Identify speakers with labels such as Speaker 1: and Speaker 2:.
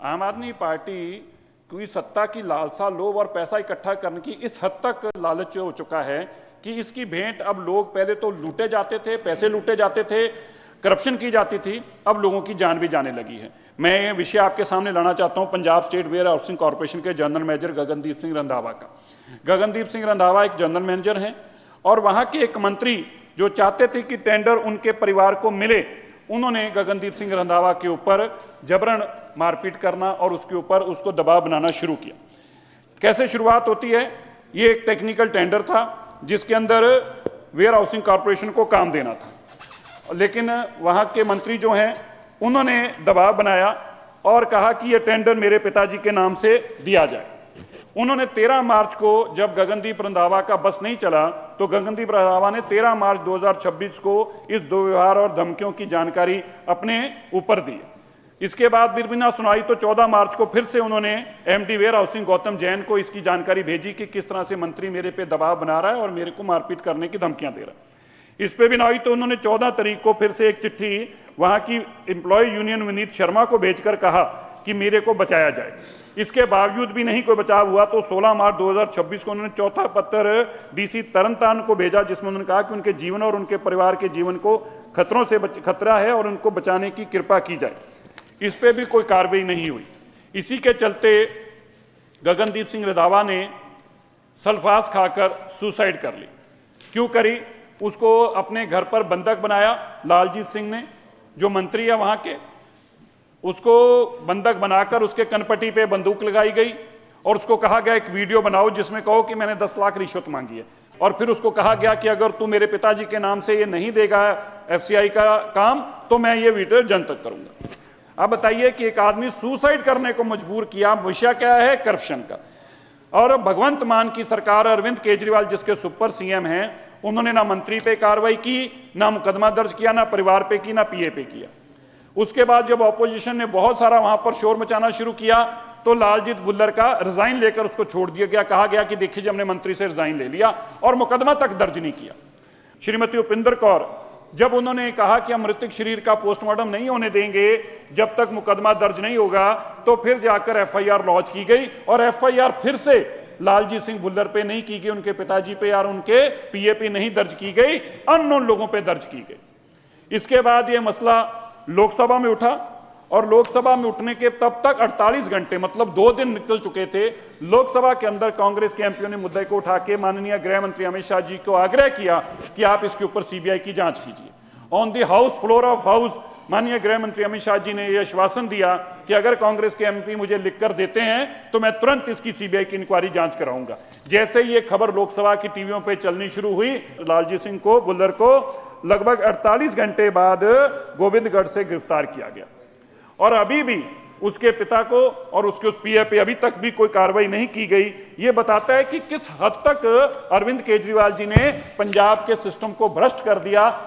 Speaker 1: आम आदमी पार्टी की सत्ता की लालसा, लोभ और पैसा इकट्ठा करने की इस हद तक लालच हो चुका है कि इसकी भेंट अब लोग पहले तो लूटे जाते थे, पैसे लूटे जाते थे, करप्शन की जाती थी, अब लोगों की जान भी जाने लगी है। मैं ये विषय आपके सामने लाना चाहता हूं Punjab state warehousing corporation के जनरल मैनेजर गगनदीप सिंह रंधावा का। गगनदीप सिंह रंधावा एक जनरल मैनेजर हैं और वहां के एक मंत्री जो चाहते थे कि टेंडर उनके परिवार को मिले, उन्होंने गगनदीप सिंह रंधावा के ऊपर जबरन मारपीट करना और उसके ऊपर उसको दबाव बनाना शुरू किया। कैसे शुरुआत होती है? ये एक टेक्निकल टेंडर था जिसके अंदर वेयर हाउसिंग कॉर्पोरेशन को काम देना था, लेकिन वहाँ के मंत्री जो हैं उन्होंने दबाव बनाया और कहा कि यह टेंडर मेरे पिताजी के नाम से दिया जाए। उन्होंने 13 मार्च को, जब गगनदीप रंधावा का बस नहीं चला, तो गगनदीप रंधावा ने 13 मार्च 2026 को इस दुर्व्यवहार और धमकियों की जानकारी अपने ऊपर दी। इसके बाद फिर बिना सुनाई तो 14 मार्च को फिर से उन्होंने MD warehousing Gautam Jain को इसकी जानकारी भेजी कि किस तरह से मंत्री मेरे पे दबाव बना रहा है और मेरे को मारपीट करने की धमकियां दे रहा है। इस पे भी ना हुई तो उन्होंने 14 तारीख को फिर से एक चिट्ठी वहां की एम्प्लॉय यूनियन विनीत शर्मा को भेजकर कहा कि मेरे को बचाया जाए। इसके बावजूद भी नहीं कोई बचाव हुआ तो 16 मार्च 2026 को उन्होंने चौथा पत्र डीसी तरनतारन को भेजा, जिसमें उन्होंने कहा कि उनके जीवन और उनके परिवार के जीवन को खतरों से खतरा है और उनको बचाने की कृपा की जाए। इस पे भी कोई कार्रवाई नहीं हुई। इसी के चलते गगनदीप सिंह रंधावा ने सल्फास खाकर सुसाइड कर ली। क्यों करी? उसको अपने घर पर बंधक बनाया लालजीत सिंह ने, जो मंत्री है वहां के, उसको बंधक बनाकर उसके कनपटी पे बंदूक लगाई गई और उसको कहा गया एक वीडियो बनाओ जिसमें कहो कि मैंने 10 लाख रिश्वत मांगी है, और फिर उसको कहा गया कि अगर तू मेरे पिताजी के नाम से ये नहीं देगा एफसीआई का काम तो मैं ये वीडियो जन तक करूंगा। अब बताइए कि एक आदमी सुसाइड करने को मजबूर किया, विषय क्या है? करप्शन का। और भगवंत मान की सरकार, अरविंद केजरीवाल जिसके सुपर सीएम हैं, उन्होंने ना मंत्री पे कार्रवाई की, ना मुकदमा दर्ज किया, ना परिवार पे की, ना पीए पे किया। उसके बाद जब ऑपोजिशन ने बहुत सारा वहां पर शोर मचाना शुरू किया तो लालजीत बुल्लर का रिजाइन लेकर उसको छोड़ दिया गया। कहा गया कि देखिए हमने मंत्री से रिजाइन ले लिया और मुकदमा तक दर्ज नहीं किया। श्रीमती उपिंदर कौर, जब उन्होंने कहा कि हम मृतक शरीर का पोस्टमार्टम नहीं होने देंगे जब तक मुकदमा दर्ज नहीं होगा, तो फिर जाकर एफआईआर लॉन्च की गई और एफआईआर फिर से लालजीत सिंह बुल्लर पे नहीं की गई, उनके पिताजी पे और उनके पीए पे नहीं दर्ज की गई, अननोन लोगों पे दर्ज की गई। इसके बाद ये मसला लोकसभा में उठा और लोकसभा में उठने के तब तक 48 घंटे मतलब 2 दिन निकल चुके थे। लोकसभा के अंदर कांग्रेस के एमपीओ ने मुद्दे को उठा के माननीय गृह मंत्री अमित शाह जी को आग्रह किया कि आप इसके ऊपर सीबीआई की जांच कीजिए। On the house floor of house माननीय गृह मंत्री अमित शाह जी ने यह आश्वासन दिया कि अगर कांग्रेस के एमपी मुझे लिखकर देते हैं तो मैं तुरंत इसकी सीबीआई की इंक्वायरी जांच कराऊंगा। जैसे ही ये खबर लोकसभा की टीवियों पे चलनी शुरू हुई, लालजीत सिंह को, बुल्लर को लगभग 48 घंटे बाद गोविंदगढ़ से गिरफ्तार किया गया और अभी भी उसके पिता को और उसके उस पीए पे अभी तक भी कोई कार्रवाई नहीं की गई। ये बताता है कि किस हद तक अरविंद केजरीवाल जी ने पंजाब के सिस्टम को भ्रष्ट कर दिया